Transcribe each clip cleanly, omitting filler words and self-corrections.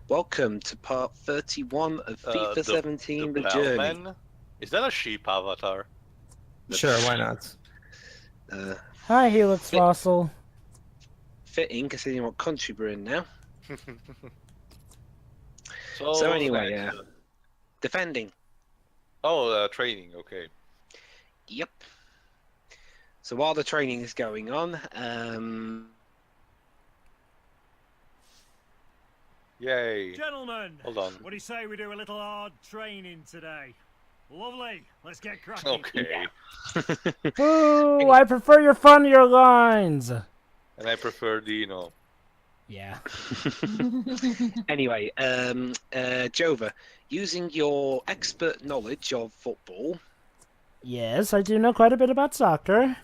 Welcome to part 31 of FIFA 17, The Journey. Bellman? Is that a sheep avatar? Sure, why not? Hi, Helix Fossil. Fitting, considering what country we're in now. So anyway, next? defending. Training, okay. Yep. So while the training is going on, Yay. Gentlemen, Hold on. what do you say we do a little hard training today? Lovely, let's get cracking. Okay. Boo! I prefer your funnier lines. And I prefer Dino. Yeah. anyway, Jova, using your expert knowledge of football, Yes, I do know quite a bit about soccer.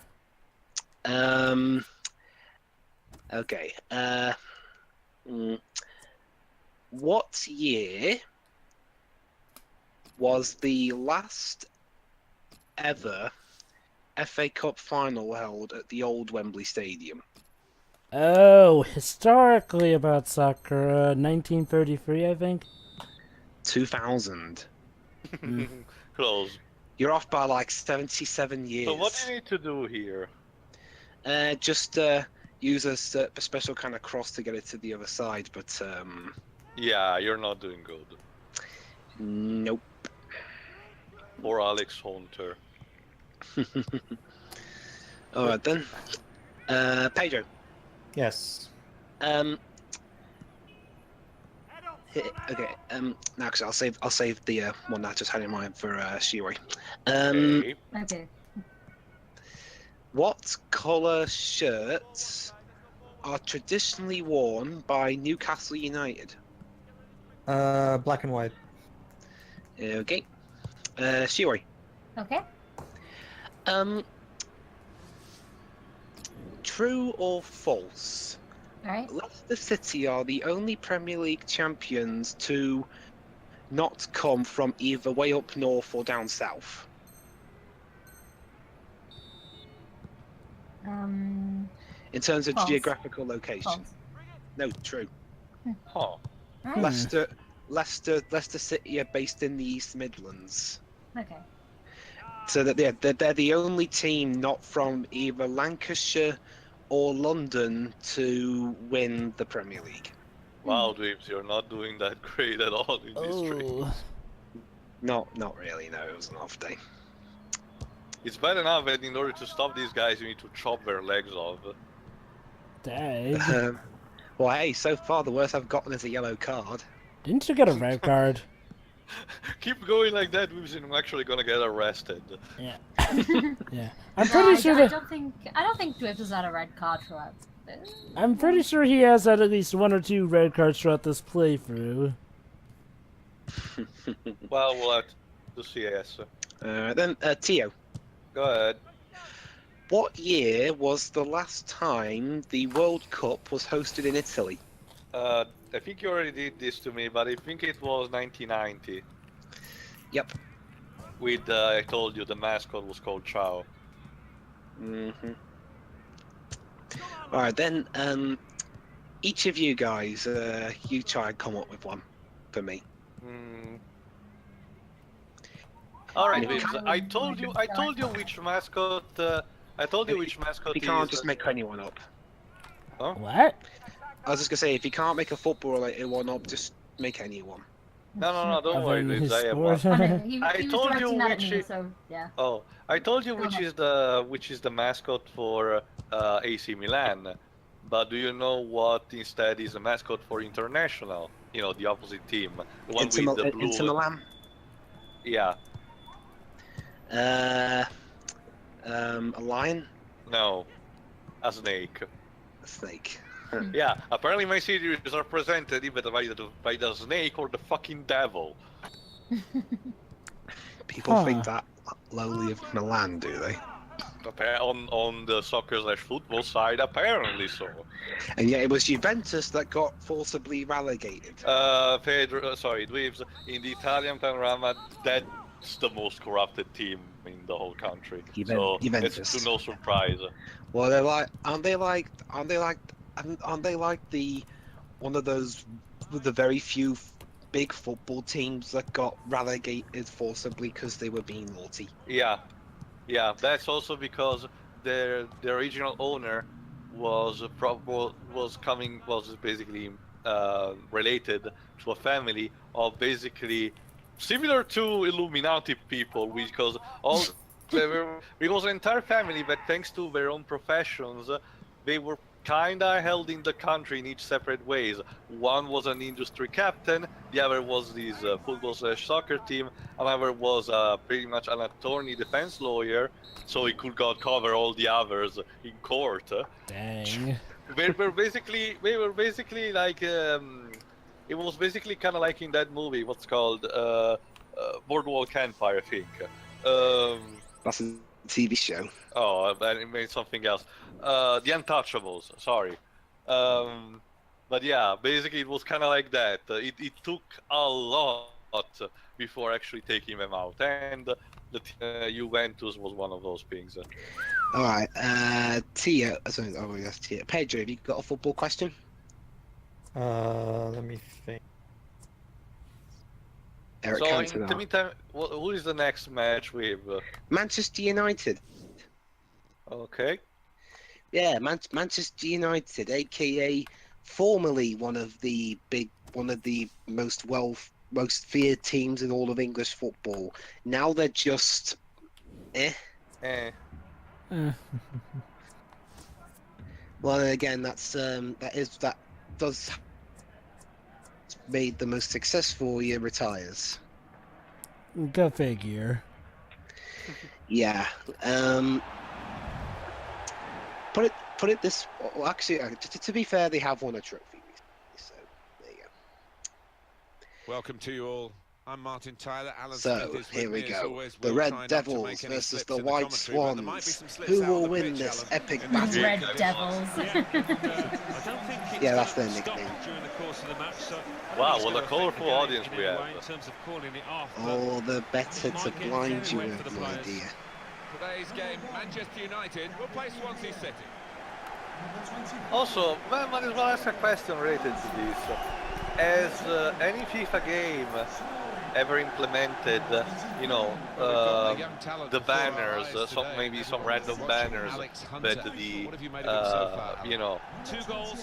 okay, what year was the last ever FA Cup final held at the old Wembley Stadium? Oh, historically about soccer, 1933, I think. 2000. Close. You're off by like 77 years. So what do you need to do here? Just use a special kind of cross to get it to the other side, but Yeah, you're not doing good. nope. Or Alex Hunter. Alright then. Pedro. Yes. Okay. Now, actually, I'll save the one that I just had in mind for Shiori. Okay. Okay. What colour shirts are traditionally worn by Newcastle United? Black and white. Okay. Shiori. Okay. True or false? Alright. Leicester City are the only Premier League champions to not come from either way up north or down south. In terms of False. geographical location. False. No, true. Huh. Alright. Leicester City are based in the East Midlands. Okay. So that they're the only team not from either Lancashire or London to win the Premier League. Wow, Dwibs, you're not doing that great at all in this training. Oh. Not really, no, it was an off day. It's bad enough that in order to stop these guys, you need to chop their legs off. Dang. Well, hey, so far the worst I've gotten is a yellow card. Didn't you get a red card? Keep going like that, Dwibs, and I'm actually gonna get arrested. Yeah. Yeah. I'm No, pretty sure I that don't think Dwibs has had a red card throughout. I'm pretty sure he has had at least 1 or 2 red cards throughout this playthrough. Well, we'll have to see, yes. Then, Tio, Go ahead. what year was the last time the World Cup was hosted in Italy? I think you already did this to me, but I think it was 1990. Yep. With, I told you, the mascot was called Chow. Mm-hmm. Alright, then, each of you guys, you try and come up with one for me. Alright, If you Dwibs, I told you which mascot, You can't just make anyone up. What? I was just gonna say, if you can't make a football-related one up, just make anyone. No, don't worry, Other than Dwibs, his I have sport. one. I know, he I was told you directing that at which me, is- so yeah. Oh, I told you which is the mascot for AC Milan, but do you know what instead is the mascot for International? You know, the opposite team, the one Inter with the blue. Inter Milan? Yeah, A lion? no, a snake. A snake. Yeah, apparently my city is represented either by the snake or the fucking devil. People think that lowly of Milan, do they? On the soccer/football side, apparently so. And yet it was Juventus that got forcibly relegated. Dwibs, in the Italian panorama, that's the most corrupted team in the whole country. So Juventus. it's to no surprise. Well, aren't they like the one of those of the very few big football teams that got relegated forcibly because they were being naughty. Yeah, yeah. That's also because the original owner was was basically related to a family of basically similar to Illuminati people, because all it was an entire family, but thanks to their own professions, they were kinda held in the country in each separate ways. One was an industry captain, the other was this football/soccer team, another was pretty much an attorney defense lawyer, so he could go cover all the others in court. Dang. They were basically like it was basically kind of like in that movie, what's called Boardwalk Empire, I think. That's a TV show. Oh, I made something else. The Untouchables, sorry. But yeah, basically it was kind of like that. It took a lot before actually taking them out, and the Juventus was one of those things. All right, Tia. Sorry, oh, that's Tia. Pedro, have you got a football question? Let me think. Eric So in Cantona. the meantime, who is the next match with? Manchester United. Okay. Yeah, Manchester United, aka formerly one of the most feared teams in all of English football. Now they're just, eh. Well, again, that does made the most successful year retires. Go figure. Yeah. Put it this. Well, actually, to be fair, they have won a trophy recently, so there you go. Welcome to you all. I'm Martin Tyler. Alan So Smith is here with we me as go. always. The We'll Red try not to Devils make any versus slips the in White commentary, but there might be Swans. some slips Who out will on the win pitch, this Alan, epic in the battle? Red game. Devils. I don't think it's Yeah, that's gonna their stop nickname. during the course of the match, so I don't Wow, think it's what a gonna affect colourful the game audience in we any have. way in terms of calling it off, but Oh, the better it to might get blind you carried away for with the my players. idea. Today's game, Manchester United will play Swansea City. Also, well, might as well ask a question related to this. Has any FIFA game ever implemented, the banners, maybe some random banners that the,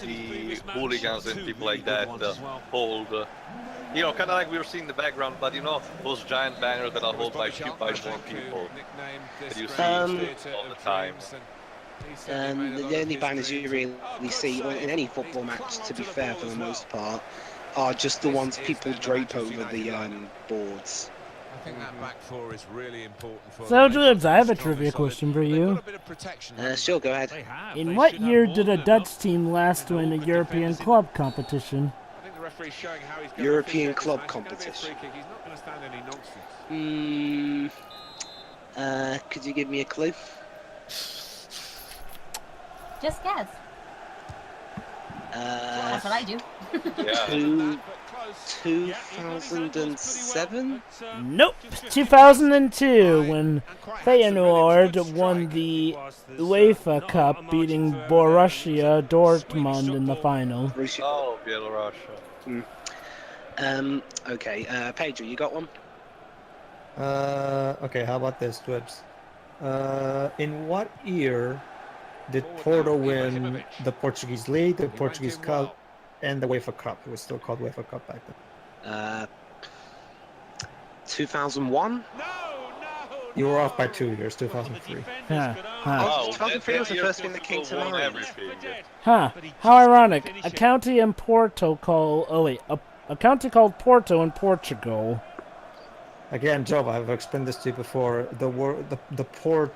the hooligans and people like that hold? Kind of like we were seeing in the background, but those giant banners that are held by more people that you see all the time. The only banners you really see in any football match, to be fair, for the most part, are just the ones people drape over the boards. I think that back four is really important for So, them. Dwibs, I have a Strong and trivia solid. question for They've you. got a bit of protection, haven't Sure, they? go ahead. they have. In They what should have year more did a than Dutch enough. team last win a Good European defenders in club competition? I think the referee's showing how he's going European to club officiate this match. It's gonna be a competition. free kick. He's not going to stand any nonsense. Could you give me a clue? Just guess. That's what I do. Yeah. 2007? Nope, 2002, when Feyenoord won the UEFA Cup, beating Borussia Dortmund in the final. Oh, Belarus. Okay, Pedro, you got one? Okay, how about this, Dwibs? In what year did Porto win the Portuguese League, the Portuguese Cup, and the UEFA Cup? It was still called UEFA Cup back then. 2001? You were off by 2 years, 2003. Huh. Oh, 2003 was the first thing that came to Portugal won mind. everything. Huh. How ironic. A county in Porto called... Oh, wait. A county called Porto in Portugal. Again, Job, I've explained this to you before. The port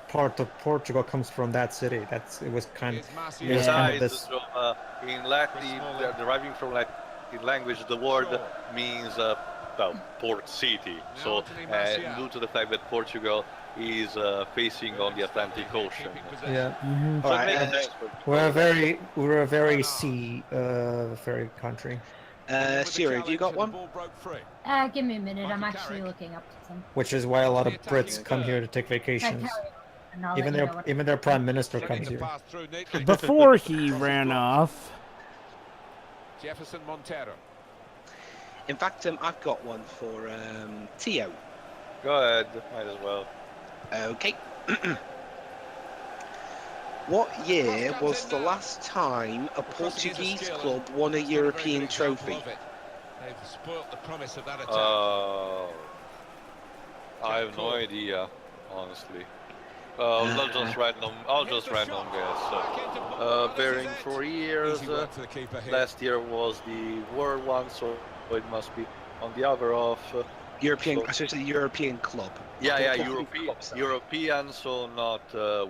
part of Portugal comes from that city. It was kind of Besides, this. in Latin, deriving from Latin language, the word means port city. So, due to the fact that Portugal is facing on the Atlantic Ocean. Yeah. So All it right, makes sense for We're a very sea-faring country. Shira, have you got one? Give me a minute. I'm actually looking up some. Which is why a lot of Brits come here to take vacations. And I'll let you know what- Even their prime minister comes here. Before he ran off, Jefferson Montero. In fact, I've got one for Tio. Go ahead, might as well. Okay. What year was the last time a Portuguese club won a European trophy? They've spoilt the promise of that attack. I have no idea, honestly. I'll just random guess. Varying for years. Last year was the world one, so it must be on the other of European, so, I should say European club. Yeah, European, so not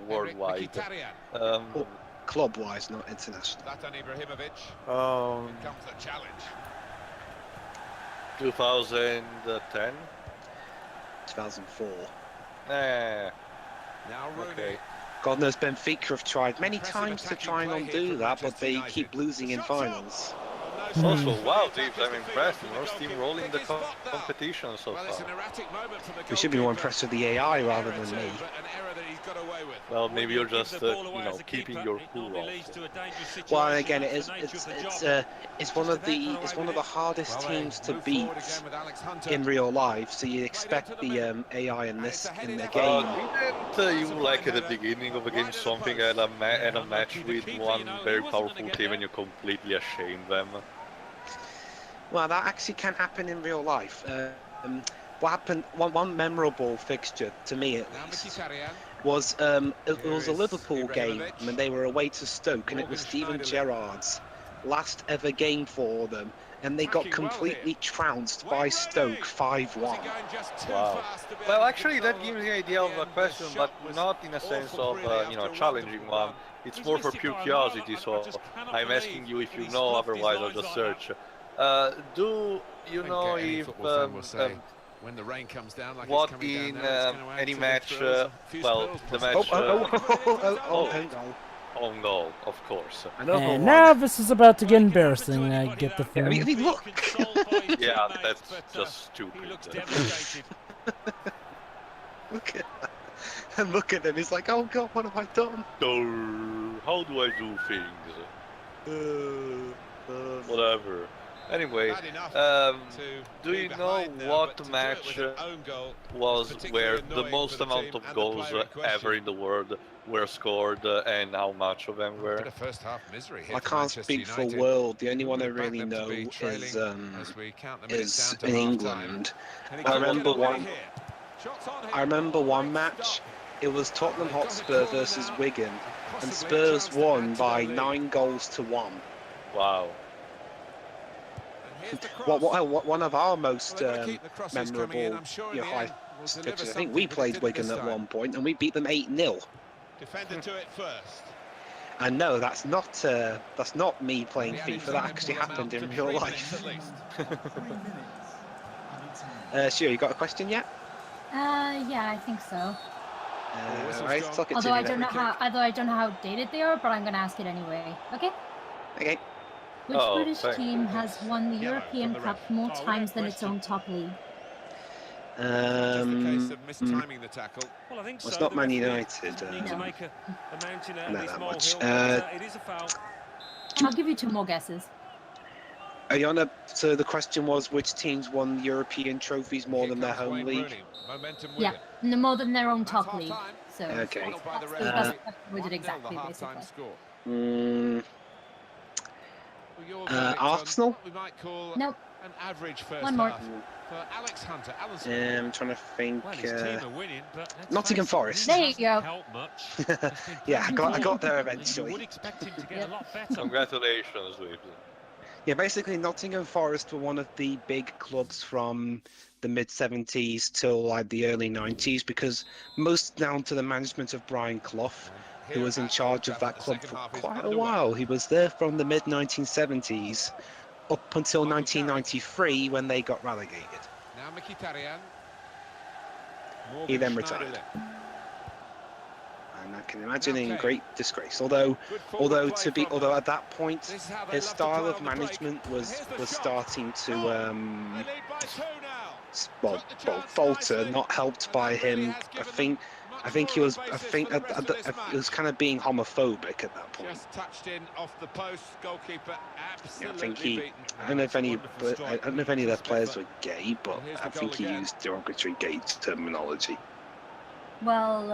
worldwide. Club-wise, not international. Zlatan Ibrahimovic. Here comes the challenge. 2010. 2004. Now Rooney. Okay. God knows Benfica have tried many times to try and undo that, but they keep losing in finals. Also, wow, Dwibs, I'm impressed. You're steamrolling the competition so far. We should be more impressed with the AI rather than me. Well, maybe you're just, keeping your cool also. Well, again, it's one of the hardest teams to beat in real life. So you expect the AI in the game. Didn't you, like at the beginning of a game, something at a match with one very powerful team and you completely ashamed them? Well, that actually can happen in real life. What happened? One memorable fixture to me, at least, was it was a Liverpool game, and they were away to Stoke, and it was Steven Gerrard's last ever game for them, and they got completely trounced by Stoke 5-1. Wow. Well, actually, that gives me the idea of a question, but not in a sense of a challenging one. It's more for pure curiosity. So I'm asking you if you know. Otherwise, I'll just search. Do you know if when the rain comes down, like what it's coming in down now, any match? Well, the match. Own goal, of course. And now this is about to get embarrassing. I get the feeling. I mean, look. Yeah, that's just stupid. Look at him. He's like, oh God, what have I done? How do I do things? Whatever. Anyway, do you know what match was where the most amount of goals ever in the world were scored, and how much of them were? I can't speak for world. The only one I really know is in England. I remember one match. It was Tottenham Hotspur versus Wigan, and Spurs won by 9-1. Wow. One of our most memorable high pitches. I think we played Wigan at one point, and we beat them 8-0. Defended to it first. And no, that's not me playing FIFA. That actually happened in real life. Sure, you got a question yet? Yeah, I think so. Right, although I don't know how dated they are, but I'm going to ask it anyway. Okay. Okay. Which British team has won the European Cup more times than its own top league? It's not Man United. Not that much. I'll give you 2 more guesses. Are you on a, so the question was which teams won European trophies more than their home league? Yeah, no more than their own top league. So okay. That's what it exactly, basically. Arsenal? Nope. An average first One more. half. Alex Hunter. I'm trying to think. Nottingham Forest. There you go. Yeah, I got there eventually. Congratulations, Dwibs. Yeah, basically Nottingham Forest were one of the big clubs from the mid-70s till like the early 90s, because most down to the management of Brian Clough, who was in charge of that club for quite a while. He was there from the mid-1970s up until 1993 when they got relegated. He then retired. And I can imagine in great disgrace. Although at that point his style of management was starting to falter, not helped by him. I think I think he was. I think it was kind of being homophobic at that point. Just touched in off the post. Goalkeeper absolutely I think he. beaten. I don't know if any. I don't know if any of their players were gay, but I think he used derogatory gay terminology. Well,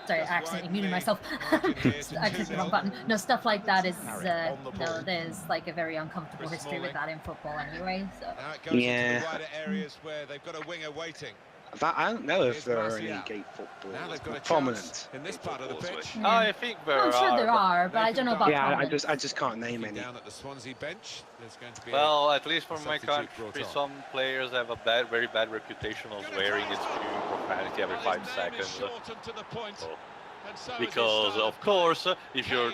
sorry, I accidentally muted myself. I clicked the wrong button. No, stuff like that is no. There's like a very uncomfortable history with that in football anyway. So Now it goes into the wider areas where they've got a winger waiting. I don't know if there are any gay footballers prominent in this part of the pitch. yeah. I think there I'm sure there are, but I don't know about. Yeah, prominence. I just can't name any. Down at the Swansea bench, there's going to be well, at least from my country, some players have a very bad reputation of swearing and spewing profanity every 5 seconds. Because of course, if you're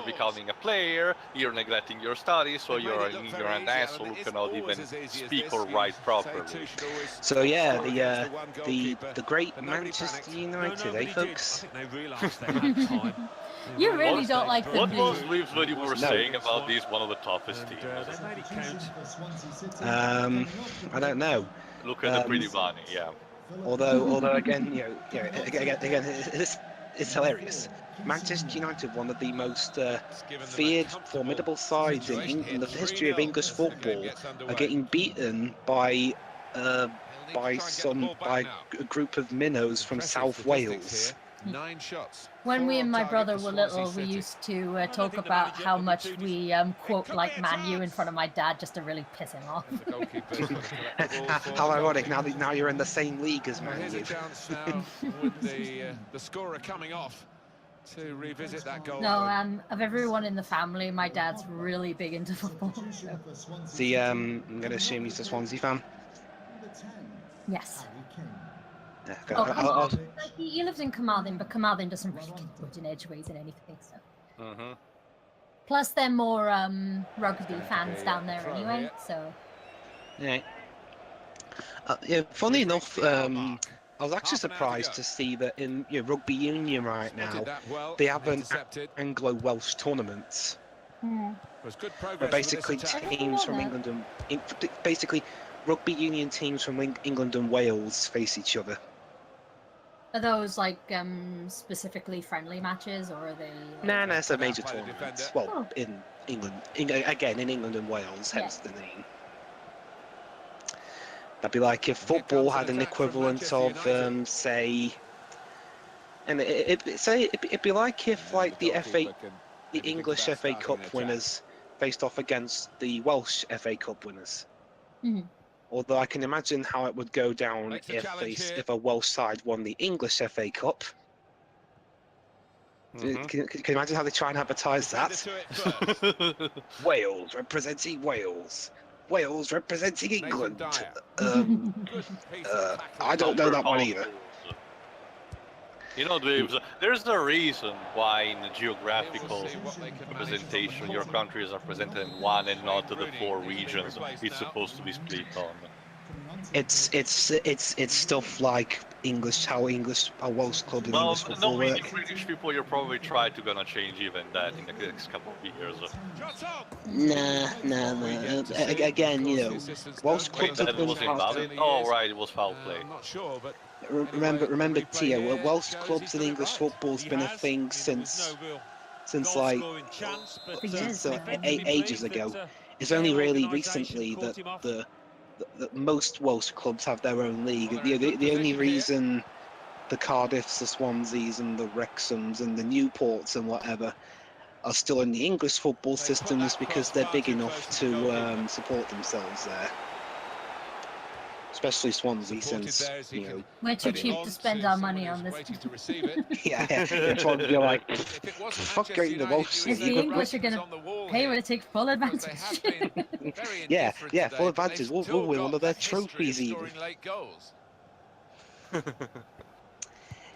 becoming a player, you're neglecting your studies, so you're an ignorant asshole who cannot even speak or write properly. So yeah, the great Manchester United, eh, folks? You really don't like them. What was Dwibs when you were saying about these one of the toughest teams? I don't know. Look at the pretty bunny, yeah. Although again, again, it's hilarious. Manchester United, one of the most feared, formidable sides in the history of English football, are getting beaten by a group of minnows from South Wales. 9 shots. When we and my brother were little, we used to talk about how much we quote like Man U in front of my dad just to really piss him off. How ironic! Now you're in the same league as Man Here's U. a chance now with the scorer coming off to revisit that goal. No, of everyone in the family, my dad's really big into football. So. See, I'm gonna assume he's a Swansea fan. Yes. Yeah, he lives in Carmarthen, but Carmarthen doesn't really get good in edgeways and anything. So. Plus, they're more rugby fans down there anyway. So. Yeah. Yeah. Funny enough, I was actually surprised to see that in rugby union right now they have an Anglo-Welsh tournament. Where basically teams from England and basically rugby union teams from England and Wales face each other. Are those like specifically friendly matches, or are they? Nah, it's a major tournament. Well, in England, again in England and Wales, hence the name. That'd be like if football had an equivalent of, say, and it'd be like if the English FA Cup winners faced off against the Welsh FA Cup winners. Although I can imagine how it would go down if a Welsh side won the English FA Cup. Can you imagine how they try and advertise that? Wales representing Wales. Wales representing England. I don't know that one either. You know, Dwibs, there's a reason why in the geographical representation your country is represented in one and not the 4 regions it's supposed to be split on. It's stuff like how Welsh club and English football knowing work. the British people, you'll probably try to gonna change even that in the next couple of years. Nah. Again, Welsh clubs have been invalid. Oh right, it was foul play. I'm not sure, but remember, Tia, Welsh clubs and English football's been a thing since ages ago. It's only really recently that most Welsh clubs have their own league. The only reason the Cardiffs, the Swanseas and the Wrexhams and the Newports and whatever are still in the English football system is because they're big enough to support themselves there. Especially Swansea, since we're too cheap to spend our money on this. It's one you're like, fuck getting the Welsh. If the English are gonna pay, we're gonna take full advantage. yeah, full advantage. We'll win one of their trophies even.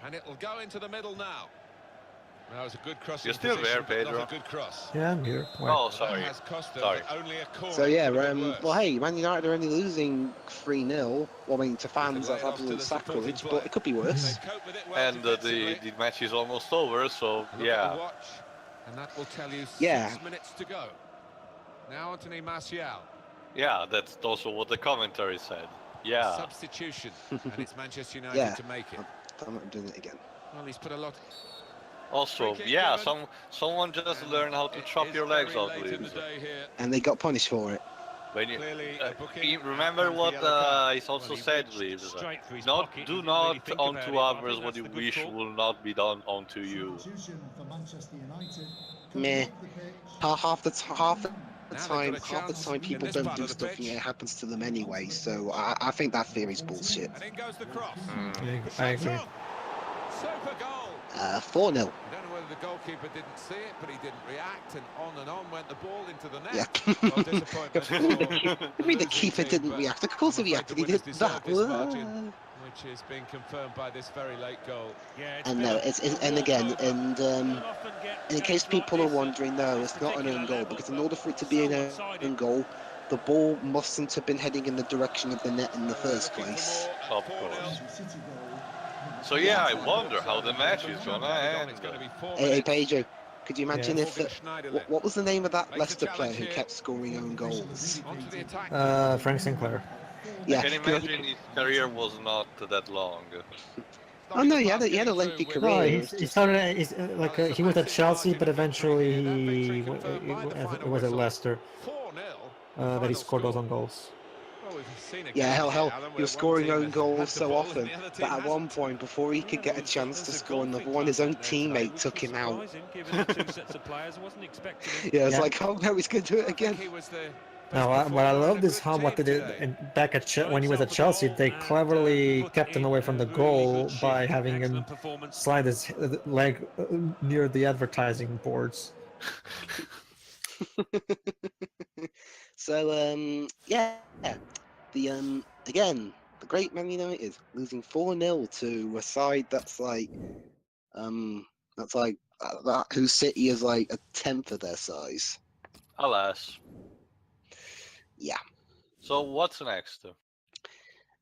And it'll go into the middle now. That was a good cross. You're still there, Pedro. Good cross. Yeah, I'm here. Oh, sorry. So yeah, well, hey, Man United are only losing 3-0. Well, I mean, to fans, that's absolute sacrilege, but it could be worse. And the match is almost over, so yeah. And that will tell you 6 minutes to go. Now Anthony Martial. Yeah, that's also what the commentary said. Yeah. Substitution, and it's Manchester United to make it. I'm not doing it again. Well, he's put a lot. Also, yeah, someone just learned how to chop your legs off, Dwibs. And they got punished for it. When you remember what he's also said, Dwibs. Do not unto others what you wish will not be done unto you. Meh. Half the time people don't do stuff and it happens to them anyway. So I think that theory's bullshit. And in goes the cross. I agree. Super goal. 4-0. I don't know whether the goalkeeper didn't see it, but he didn't react, and on went the ball into the net. Yeah. Well, disappointment. I mean, the keeper didn't react. Of course he reacted. He did that. Which is being confirmed by this very late goal. And no, and again, in case people are wondering, no, it's not an own goal, because in order for it to be an own goal, the ball mustn't have been heading in the direction of the net in the first place. Of course. So yeah, I wonder how the match is gonna end. Hey, Pedro, could you imagine if what was the name of that Leicester player who kept scoring own goals? Frank Sinclair. Yeah. I can imagine his career was not that long. Oh no, he had a lengthy career. No, he started. He was at Chelsea, but eventually he was at Leicester. That he scored those own goals. Yeah, hell, he was scoring own goals so often that at one point, before he could get a chance to score another one, his own teammate took him out. Yeah, it's like, oh no, he's going to do it again. Now, what I love is how what they did back at when he was at Chelsea. They cleverly kept him away from the goal by having him slide his leg near the advertising boards. So yeah, again, the great Man United losing 4-0 to a side that's like whose city is like a tenth of their size. Alas. Yeah. So what's next?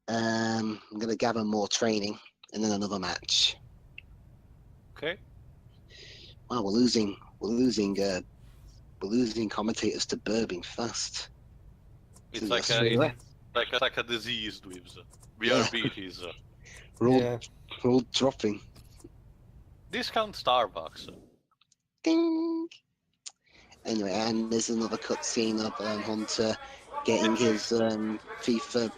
I'm gonna gather more training and then another match. Okay. Wow, we're losing commentators to Birmingham fast. It's like a disease, Dwibs. We are beaties. We're all dropping. Discount Starbucks. Ding. Anyway, and there's another cutscene of Hunter getting his FIFA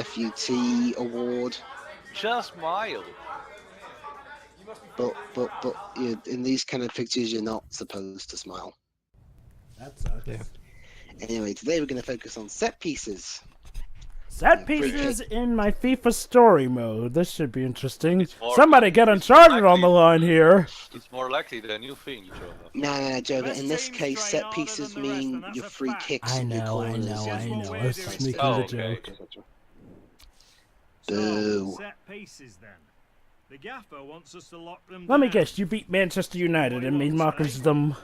FUT award. Just mild. But in these kind of pictures, you're not supposed to smile. That sucks. Yeah. Anyway, today we're going to focus on set pieces. Set pieces in my FIFA story mode. This should be interesting. Somebody get Uncharted on the line here. It's more likely than you think, Joe. No, Joe, but in this case, set pieces mean your free kicks and your corners. I know. I was just making a joke. Boo. Set pieces then. The gaffer wants us to lock them Let me down. guess, you beat Manchester United and made mockers of them.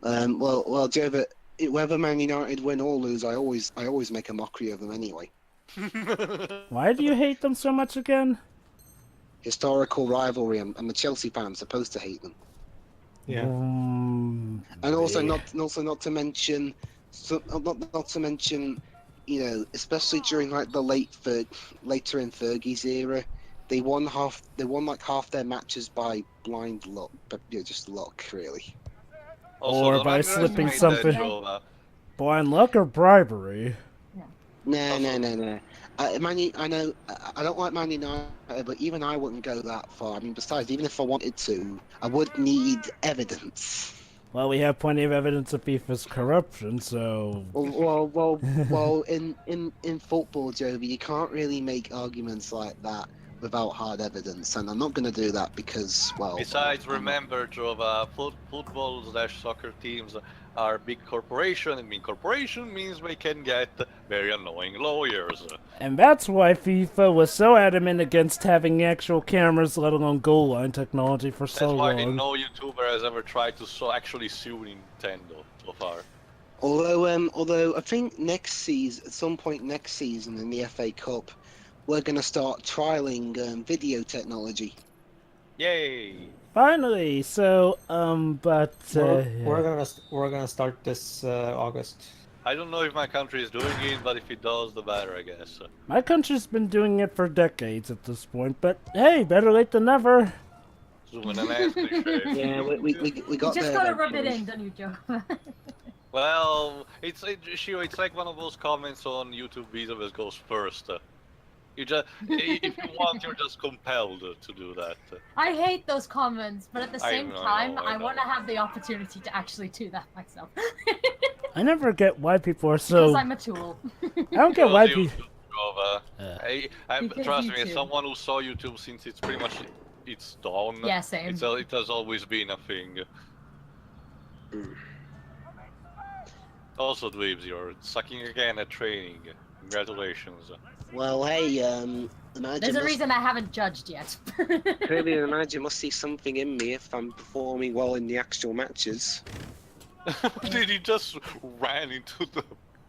Well, Joe, but whether Man United win or lose, I always make a mockery of them anyway. Why do you hate them so much again? Historical rivalry. I'm a Chelsea fan. I'm supposed to hate them. Yeah. And also not to mention, not to mention, especially during like the later in Fergie's era, they won like half their matches by blind luck, but just luck really. Also, or by slipping something. Blind luck or bribery? No. I know I don't like Man United, but even I wouldn't go that far. I mean, besides, even if I wanted to, I would need evidence. Well, we have plenty of evidence of FIFA's corruption, so... Well, in football, Jovi, you can't really make arguments like that without hard evidence, and I'm not going to do that because, well... Besides, remember, Jova, football/soccer teams are big corporation, and big corporation means they can get very annoying lawyers. And that's why FIFA was so adamant against having actual cameras, let alone goal line technology, for so long. That's why no YouTuber has ever tried to actually sue Nintendo so far. Although I think at some point next season in the FA Cup, we're going to start trialing video technology. Yay! Finally, so, but... we're gonna start this August. I don't know if my country is doing it, but if it does, the better, I guess. My country's been doing it for decades at this point, but hey, better late than never. Zooming an ass cliche. Yeah, we got You just there gotta rub it eventually. in, don't you, Joe? Well, it's like one of those comments on YouTube videos goes first. You just, if you want, you're just compelled to do that. I hate those comments, but at the same time, I know. want to have the opportunity to actually do that myself. I never get why people are so. Because I'm a tool. I don't get why people. Because Trust me, as YouTube. someone who saw YouTube since it's pretty much it's dawn. Yeah, same. It has always been a thing. Also, Dwibs, you're sucking again at training. Congratulations. Well, hey, the manager There's a must, reason I haven't judged yet. clearly the manager must see something in me if I'm performing well in the actual matches. Did he just ran into the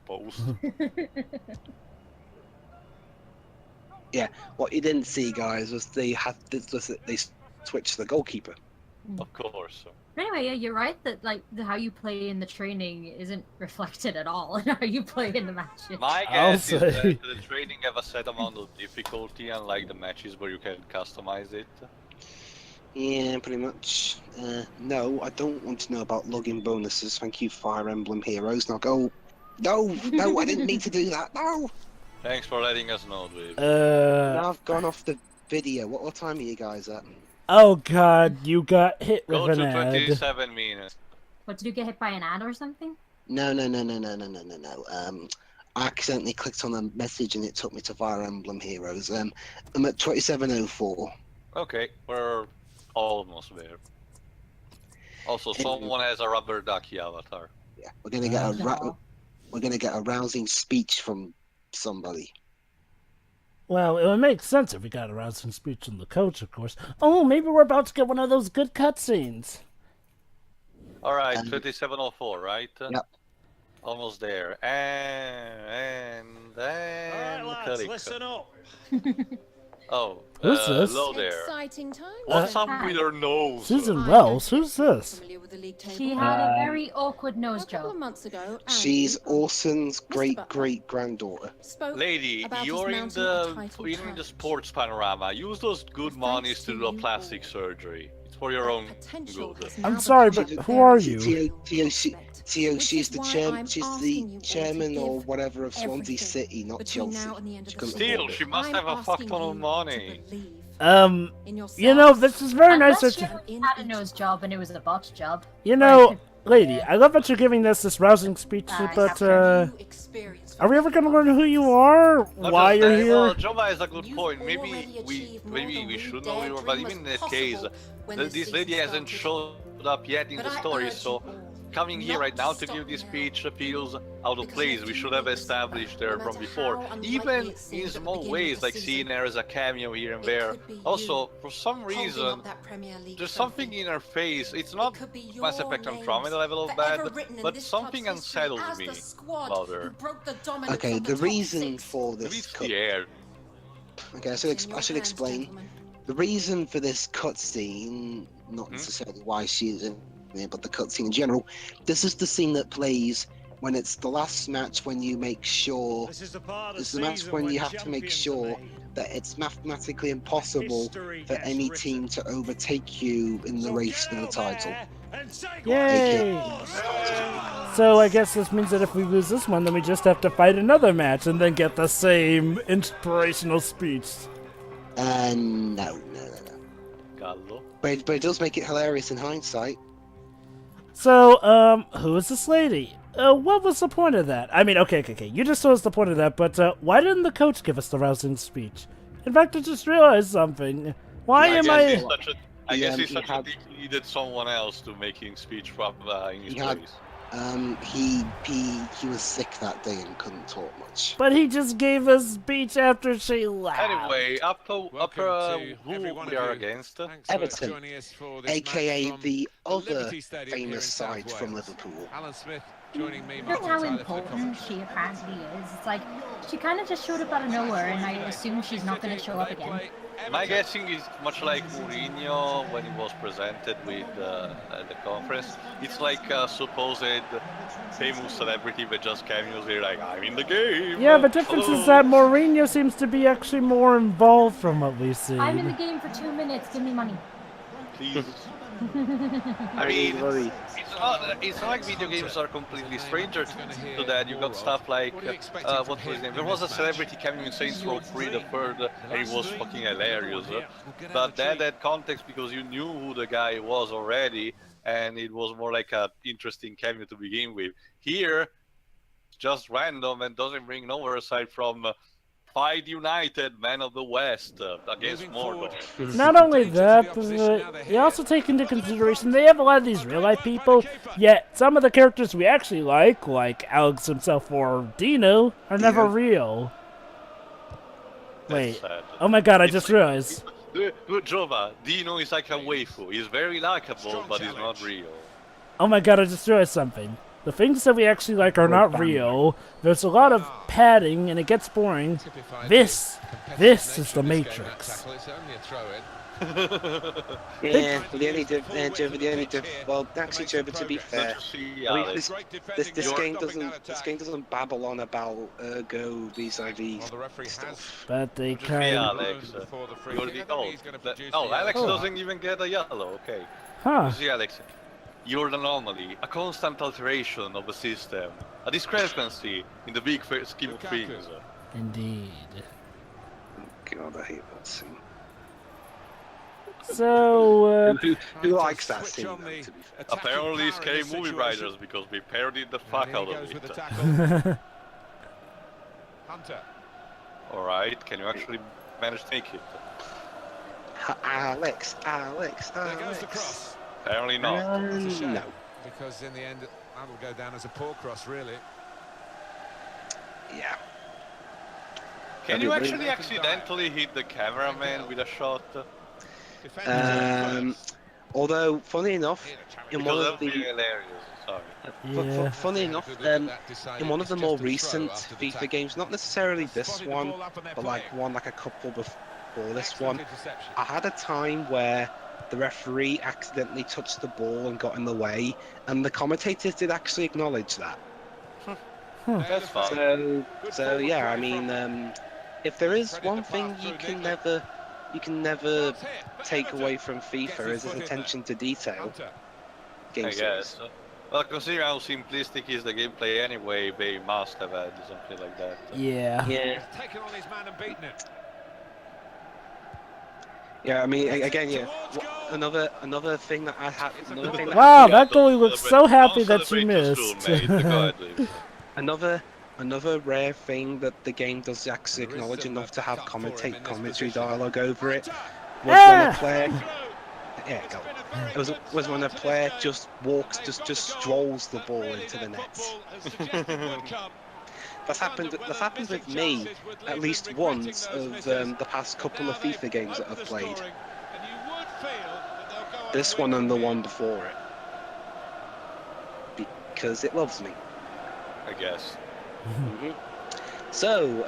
post? Yeah, what you didn't see, guys, was they switched the goalkeeper. Of course. Anyway, yeah, you're right that how you play in the training isn't reflected at all in how you play in the matches. My I'll guess is say. that the training have a set amount of difficulty, unlike the matches where you can customize it. Yeah, pretty much. No, I don't want to know about login bonuses. Thank you, Fire Emblem Heroes. Now go. No, I didn't mean to do that. No. Thanks for letting us know, Dwibs. Now I've gone off the video. What time are you guys at? Oh God, you got hit with Go an to ad. 27 minutes. What, did you get hit by an ad or something? No. I accidentally clicked on a message and it took me to Fire Emblem Heroes. I'm at 27:04. Okay, we're almost there. Also, someone has a rubber ducky avatar. Yeah, we're gonna get No. we're gonna get a rousing speech from somebody. Well, it would make sense if we got a rousing speech from the coach, of course. Oh, maybe we're about to get one of those good cutscenes. Alright, 27:04, right? Yep. Almost there. And Alright, lads, click. listen up. Oh, Who's this? hello there. Exciting times. What's up Hi. with her nose? Susan Wells, who's this? Familiar with the league table? She had a very awkward nose A couple of job. months ago, She's Andy, Orson's great Butler. great granddaughter. spoke Lady, about his you're in mounting a the title the challenge. sports panorama. Use those good Thanks monies to to do a you plastic all. surgery. It's for your That own potential good. has now I'm sorry, become but a who are very you? Tio, Which she's is the why chairman. I'm She's asking the you all to chairman or give whatever of Swansea everything City, not between Chelsea. now and the end of She the couldn't Still, afford it. she must I'm have a fuck asking ton of you money. to believe in You know, this is very nice Unless that you you... had a nose job and it was a bot job. You know, lady, I love that you're giving us this rousing speech, but, are we ever gonna learn who you are? Why you're Well, here? Jomba has a good point. Maybe we should know who you are, but even in that case, this lady hasn't showed up yet in the story, so coming here right now to give this speech feels out of place. We should have established her from before, even in small ways, like seeing her as a cameo here and there. Also, for some reason, there's something in her face. It's not Mass Effect Andromeda level of bad, but something unsettles me about her. Okay, the reason for Maybe this it's the air. okay, I should explain. The reason for this cutscene, not necessarily why she's in there, but the cutscene in general. This is the scene that plays when it's the last match when you make sure. This is the part of This is the the match season when when you have to make champions sure are made. that it's mathematically impossible for any team to overtake you in the So race get for the out title. there and take Yay! what's yours. So I guess this means that if we lose this one, then we just have to fight another match and then get the same inspirational speech. No. Gallo. But it does make it hilarious in hindsight. So, who is this lady? What was the point of that? I mean, okay. You just told us the point of that, but why didn't the coach give us the rousing speech? In fact, I just realized something. Why Yeah, am I I... guess He he's such a had- dick, he needed someone else to making speech from in his He had- place. He was sick that day and couldn't talk much. But he just gave us speech after she left. Anyway, Welcome to who every one we of are you. against? Thanks for Everton, joining us for this aka match from the other Liberty Stadium here in famous South side from Wales. Liverpool. Alan Smith joining me, That's Martin how Tyler for the important commentary. she apparently is. It's like, she kind of just showed up out of nowhere, and I assume she's not going to show up again. My guessing is much like Mourinho when he was presented with at the conference. It's like a supposed famous celebrity that just cameos here, like, I'm in the game. Yeah, the difference is that Mourinho seems to be actually more involved from what we've seen. I'm in the game for 2 minutes. Give me money. Please. I mean, it's not like video games are completely stranger to that. You got stuff like, what was his name? There was a celebrity coming in Saints Row 3 the third, and it was fucking hilarious. But that had context because you knew who the guy was already, and it was more like an interesting cameo to begin with. Here, it's just random and doesn't bring nowhere aside from Fight United, Man of the West, against Mordor. Not only that, but you also take into consideration they have a lot of these real-life people, yet some of the characters we actually like Alex himself or Dino, are never real. Wait, oh my god, I just realized. Jova, Dino is like a waifu. He's very likable, but he's not real. Oh my god, I just realized something. The things that we actually like are not real. There's a lot of padding, and it gets boring. This is the Matrix. Yeah, the only well, actually, Jova, to be fair, this game doesn't babble on about ergo vis-a-vis stuff. But they Just kind of... Alex. You're the old. Oh, Alex doesn't even get a yellow, okay. Huh. See, Alex. You're the anomaly, a constant alteration of the system, a discrepancy in the big scheme of things. Indeed. God, I hate that scene. So, who likes that scene, though, to be fair? Apparently Scary Movie Writers, because we parodied the fuck out of it. Alright, can you actually manage to make it? Alex. Apparently not. No. Because in the end, that'll go down as a poor cross, really. Yeah. Can you actually accidentally hit the cameraman with a shot? Although, funny enough, in one of the funny enough, in one of the more recent FIFA games, not necessarily this one, but like a couple before this one, I had a time where the referee accidentally touched the ball and got in the way, and the commentators did actually acknowledge that. That's fine. So yeah, I mean, if there is one thing you can never take away from FIFA is its attention to detail. I guess. Well, considering how simplistic is the gameplay anyway, they must have had something like that. Yeah. Taken on his man and beaten it. Yeah, I mean, again, yeah. Another thing that I had. Wow, that goalie looks so happy that you missed. Another rare thing that the game does actually acknowledge enough to have commentary dialogue over it was when a player. Yeah, go. It was when a player just strolls the ball into the net. That's happened with me at least once of the past couple of FIFA games that I've played. This one and the one before it. Because it loves me. I guess. So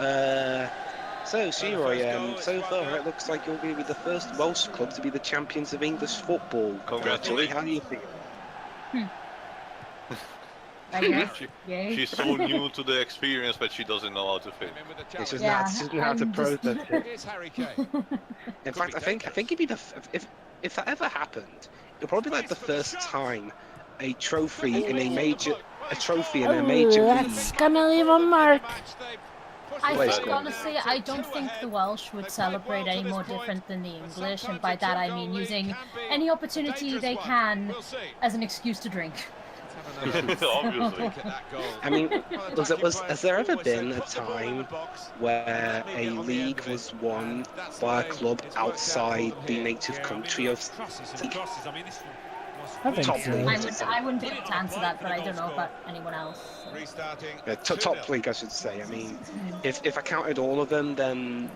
Sheroy, so far it looks like you're going to be the first Welsh club to be the champions of English football. Congratulations. How do you feel? She's so new to the experience that she doesn't know how to think. She doesn't know how to process it. In fact, I think it'd be if that ever happened, it'll probably be like the first time a trophy in a major league. That's gonna leave a mark. I think, honestly, I don't think the Welsh would celebrate any more different than the English, and by that I mean using any opportunity they can as an excuse to drink. Obviously. I mean, has there ever been a time where a league was won by a club outside the native country of I think so. I wouldn't be able to answer that, but I don't know about anyone else. Top league, I should say. I mean, if I counted all of them, then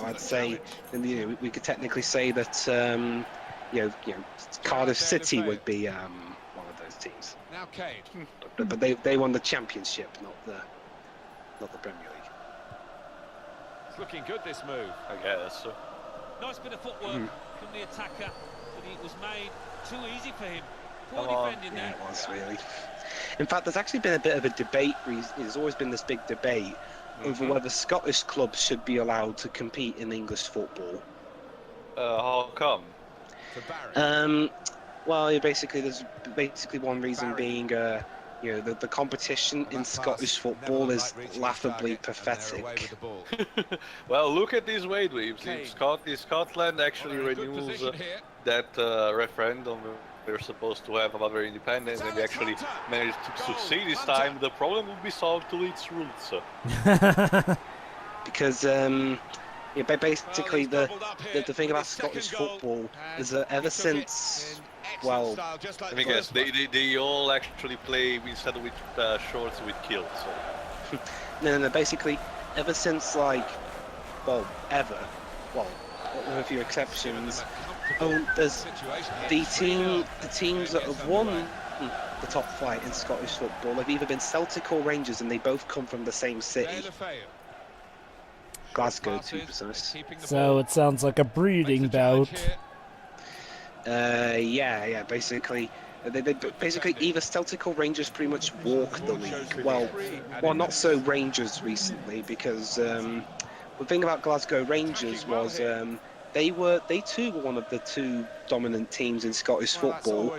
I'd say we could technically say that Cardiff City would be one of those teams. But they won the championship, not the Premier League. It's looking good, this move. I guess. Nice bit of footwork from the attacker, but it was made too easy for him. Poor defending Yeah, there. it was really. In fact, there's actually been a bit of a debate. There's always been this big debate over whether Scottish clubs should be allowed to compete in English football. How come? Well, there's basically one reason being, the competition in Scottish football is laughably pathetic. Well, look at these way, Dwibs. If Scotland actually renews that referendum we're supposed to have about their independence, and they actually managed to succeed this time, the problem will be solved to its roots. Because basically the thing about Scottish football is that ever since, well, let me guess, they all actually play instead of with shorts with kilts. So. no, basically ever since with a few exceptions, there's the teams that have won the top flight in Scottish football have either been Celtic or Rangers, and they both come from the same city. Glasgow, to be precise. So it sounds like a breeding bout. Yeah. Basically, basically either Celtic or Rangers pretty much walk the league. Well, not so Rangers recently, because the thing about Glasgow Rangers was they too were one of the two dominant teams in Scottish football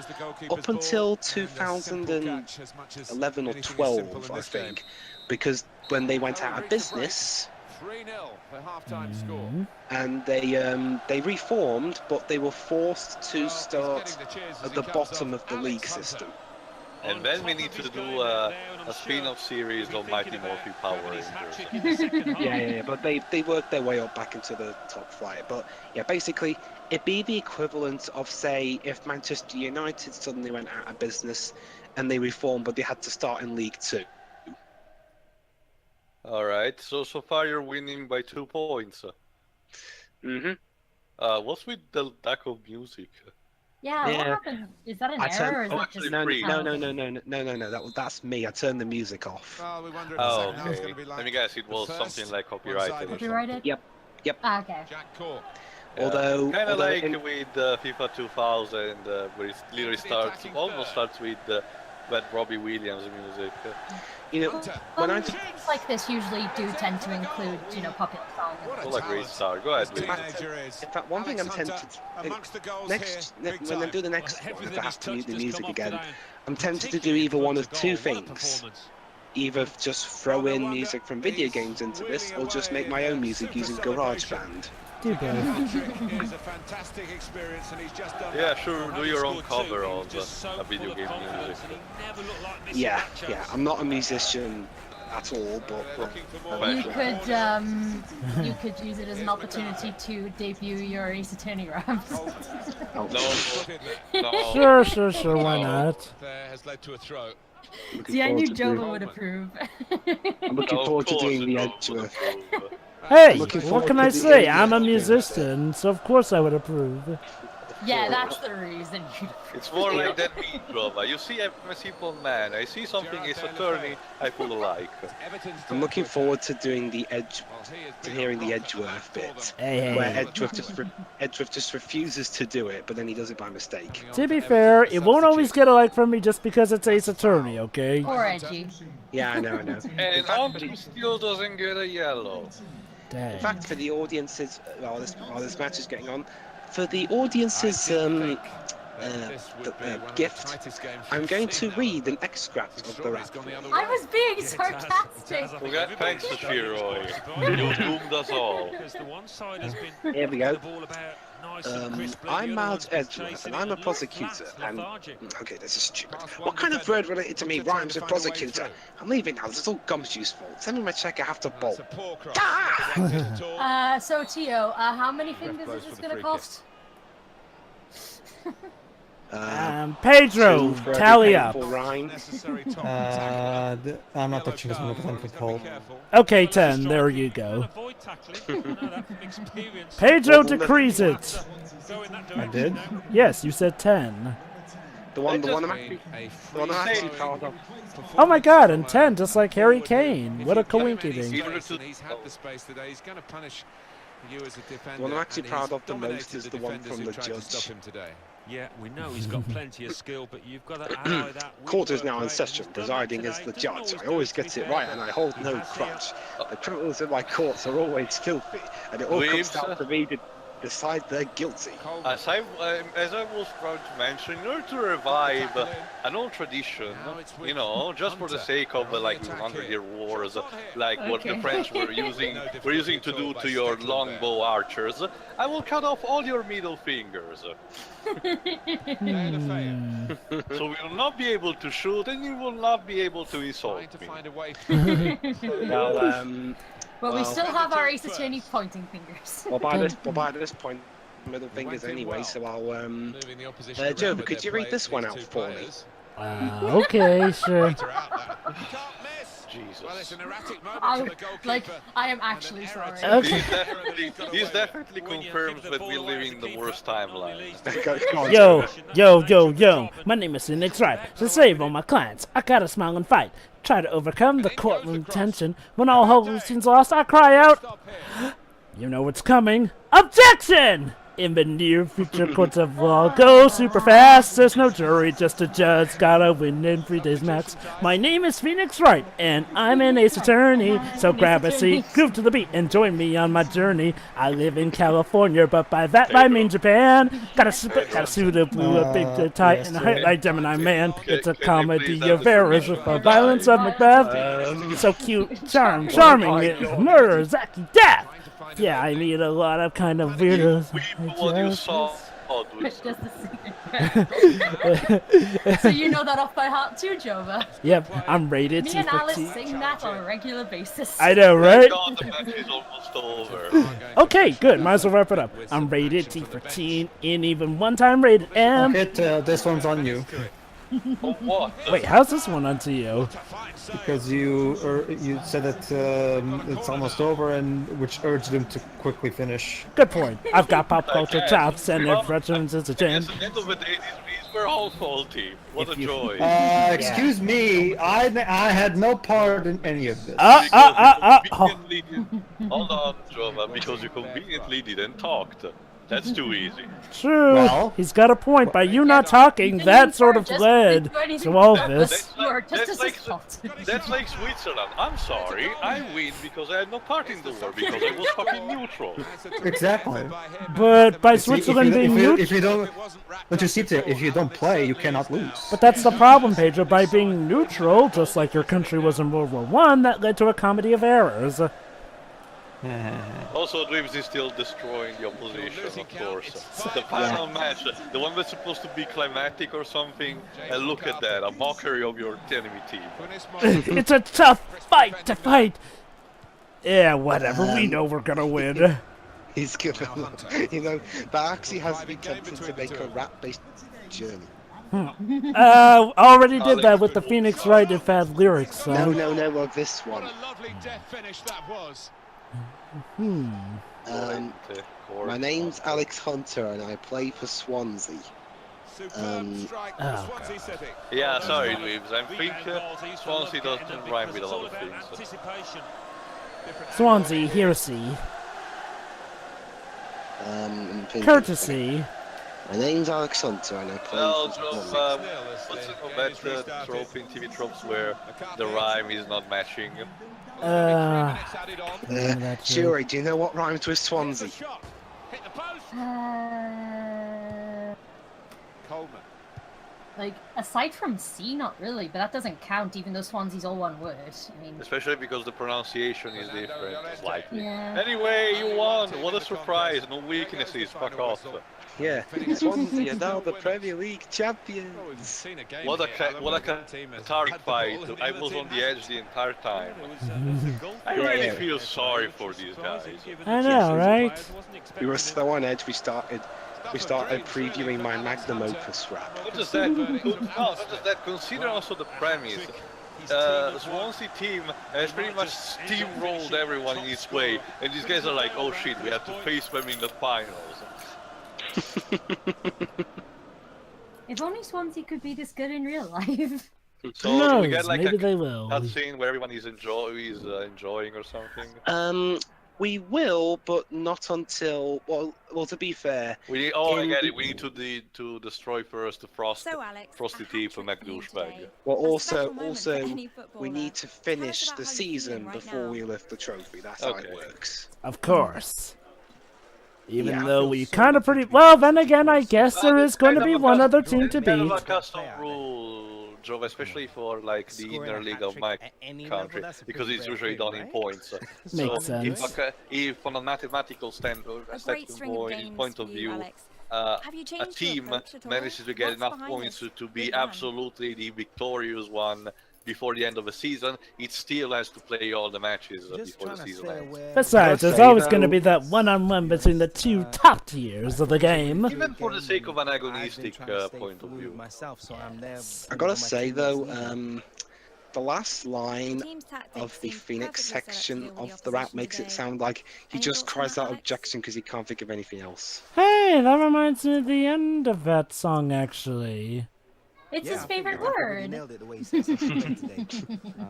up until 2011 or 12, I think, because when they went out of business. 3-0 for half-time score. And they reformed, but they were forced to start at the bottom of the league system. And then we need to do a spin-off series of Mighty Morphin Power Rangers. Yeah, but they worked their way up back into the top flight. But yeah, basically, it'd be the equivalent of, say, if Manchester United suddenly went out of business and they reformed, but they had to start in League Two. All right, so far you're winning by 2 points. What's with the lack of music? Yeah, what happened? Is that an error? Or is it just no. That's me. I turned the music off. Oh, okay. Let me guess, it was something like copyrighted. Copyrighted? Yep. Ah, okay. Yeah. Although like with FIFA 2000, where it literally almost starts with that Robbie Williams music. When I games like this usually do tend to include, popular songs. Well, a great start. Go ahead, in fact, one thing I'm tempted when I do the next one, if I have to mute the music again, I'm tempted to do either one of two things. Either just throw in music from video games into this, or just make my own music using GarageBand. Do both. Yeah, sure, do your own cover of a video game music. Yeah, I'm not a musician at all, but you could use it as an opportunity to debut your Ace Attorney raps. No. Sure, why not? Has led to a throw. See, I knew Jova would approve. I'm looking forward to doing the Edgeworth. Hey, what can I say? I'm a musician, so of course I would approve. Yeah, that's the reason. It's more like that me, Drova. You see, I'm a simple man. I see something is attorney, I pull a like. I'm looking forward to doing the hearing the Edgeworth bit, where Edgeworth just refuses to do it, but then he does it by mistake. To be fair, it won't always get a like from me just because it's Ace Attorney, okay? Or Edgy. Yeah, I know. And Humpty still doesn't get a yellow. Dang. In fact, for the audiences, while this match is getting on, for the audience's gift, I'm going to read an extract of the rap. I was being sarcastic. Thanks, Shiroy. You doomed us all. Here we go. I'm Miles Edgeworth, and I'm a prosecutor. And okay, this is stupid. What kind of word related to me rhymes with prosecutor? I'm leaving now. This is all Gumshoe's fault. Send me my check. I have to bolt. So Tio, how many fingers is this gonna cost? Pedro, tally up. I'm not touching this one with Paul. Okay, 10. There you go. Pedro decrees it. I did? Yes, you said 10. The one I'm actually proud of. Oh my god, and 10, just like Harry Kane. What a coincidence. He's had the space today. He's going to punish You as a defender, The one I'm actually and proud he's of the most dominated is the the one defenders from who the tried to stop judge. him today. Yeah, we know he's got plenty of skill, but you've got to ally that with Court is work now in rate, session, and he's done that presiding as today. the Doesn't judge. always I do always it, to get be it fair, right, but and I hold he no has here. crutch. The criminals in my courts are always filthy, and it all comes down to me to decide they're guilty. As I was trying to mention, in order to revive an old tradition, you know, just for the sake of like 100-year wars, like what the French were using to do to your longbow archers, I will cut off all your middle fingers. So we will not be able to shoot, and you will not be able to insult me. Well, we still have our Ace Attorney pointing fingers. Well, by this point, middle fingers anyway. So I'll. Joe, could you read this one out for me? Okay, sure. Jesus. Well, it's an erratic moment for the I am actually sorry. Okay. He's definitely confirms that we live in the worst timeline. Yo. My name is Phoenix Wright. To save all my clients, I gotta smile and fight. Try to overcome the courtroom tension. When all hope seems lost, I cry out. You know what's coming. Objection! In the near future, courts of law go super fast. There's no jury, just a judge. Gotta win in 3 days max. My name is Phoenix Wright, and I'm an ace attorney. So grab a seat, groove to the beat, and join me on my journey. I live in California, but by that I mean Japan. Got a suit of blue, a big tie, and a height like Gemini Man. It's a comedy of errors with the violence of Macbeth. So cute, charming, murder, Zacky, death. Yeah, I meet a lot of kind of weirdos. What you saw. Just a secret. So you know that off by heart too, Jova? Yep, I'm rated Me T and for Alice T. sing that on a regular basis. I know, right? God, the match is almost over. Okay, good. Might as well wrap it up. I'm rated T for teen, and even one time rated M. Okay, this one's on you. Oh, what? Wait, how's this one onto you? Because you said that it's almost over, and which urged him to quickly finish. Good point. I've got pop culture chops, and if references a jam. At the end of the day, these were all faulty. What a joy. Excuse me, I had no part in any of this. Oh. Hold on, Jova, because you conveniently didn't talk. That's too easy. True. Well, he's got a point. By you not talking, that sort of led to all this. That's like Switzerland. I'm sorry. I win because I had no part in the war, because I was fucking neutral. Exactly. But by Switzerland being neutral... If you don't... But you see, if you don't play, you cannot lose. But that's the problem, Pedro. By being neutral, just like your country was in World War I, that led to a comedy of errors. Also, Dwibs is still destroying the opposition, of course. The final match, the one that's supposed to be climactic or something, and look at that, a mockery of your enemy team. It's a tough fight to fight! Yeah, whatever, we know we're gonna win. He's gonna, you know, that actually has me tempted to make a rap-based journey. Already did that with the Phoenix Wright and Fad lyrics, so... No, well, this one. What a lovely death finish that was. My name's Alex Hunter and I play for Swansea. Yeah, sorry, Dwibs. I think Swansea doesn't rhyme with a lot of things. Swansea, heresy. Courtesy. My name's Alex Hunter and I play for Swansea. What's that trope in TV tropes where the rhyme is not matching? Shuri, do you know what rhymes with Swansea? Like, aside from C, not really, but that doesn't count, even though Swansea's all one word. I mean, especially because the pronunciation is different, slightly. Yeah. Anyway, you won! What a surprise! No weaknesses, fuck off. Yeah, Swansea are now the Premier League champions. What a cathartic fight. I was on the edge the entire time. I really feel sorry for these guys. I know, right? We were so on edge, we started previewing my magnum opus rap. Not just that, consider also the premise. The Swansea team has pretty much steamrolled everyone in its way, and these guys are like, oh shit, we have to face them in the finals. if only Swansea could be this good in real life. So do we get like maybe a they will. cutscene where everyone is enjoying or something? We will, but not until well. To be fair, We need. Oh, I get it. We need to destroy first the frosty teeth and McDouchebag. well, also, we need to finish the season before we lift the trophy. That's how it works. Of course. Even Yeah. though we kind of pretty well, then again, I guess there is going to be one other team to It's kind of beat. a custom rule, Joe, especially for like the inner league of my country, because it's usually done in points. Makes sense. If from a mathematical point of view, a team manages to get enough points to be absolutely the victorious one before the end of the season, it still has to play all the matches before the season ends. Besides, there's always going to be that one-on-one between the two top tiers of the game. Even for the sake of an agonistic point of view. I gotta say though, the last line of the Phoenix section of the rap makes it sound like he just cries out objection because he can't think of anything else. Hey, that reminds me of the end of that song, actually. It's his favorite word. Nailed it the way he said something today.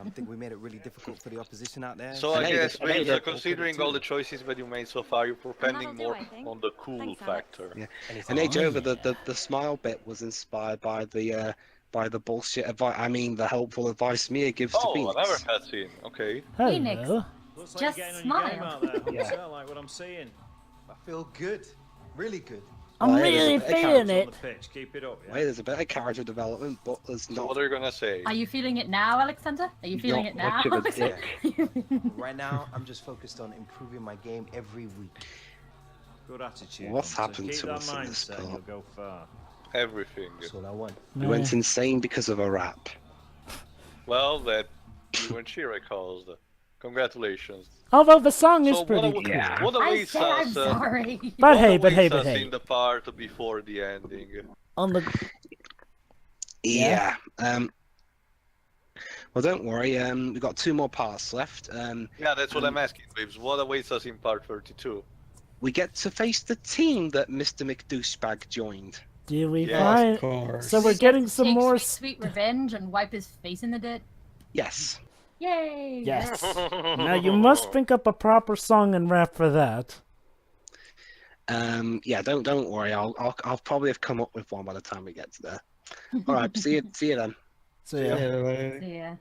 I think we made it really difficult for the opposition out there. So I guess, considering all the choices that you made so far, you're propending more on the cool factor. Yeah. And Age Over, the smile bit was inspired by the bullshit advice. I mean, the helpful advice Mia gives to Phoenix. Oh, another cutscene. Okay. Phoenix, Hello. just smile. Yeah. Like what I'm seeing. I feel good. Really good. I'm really feeling it. Keep it up. Wait, there's a bit of character development, but there's So not. what are you gonna say? Are you feeling it now, Alexander? Are you feeling it now? Right now, I'm just focused on improving my game every week. Good attitude. What's happened to us in this part? You'll go far. Everything. That's all I want. We went insane because of a rap. Well, that you and Shira caused. Congratulations. Although the song is So pretty what cool. What I awaits said I'm us? sorry. But What hey, awaits us in the part before the ending? On the Yeah. Well, don't worry. We've got 2 more parts left. Yeah, that's what I'm asking, Dwibs. What awaits us in part 32? We get to face the team that Mr. McDouchebag joined. do we Yeah, find? Of course. So we're getting some Take more. sweet revenge and wipe his face in the dirt. Yes. Yay! Yes. Now you must think up a proper song and rap for that. Yeah. Don't worry. I'll probably have come up with one by the time we get to there. All right. See you then. So yeah. Yeah, So, yeah.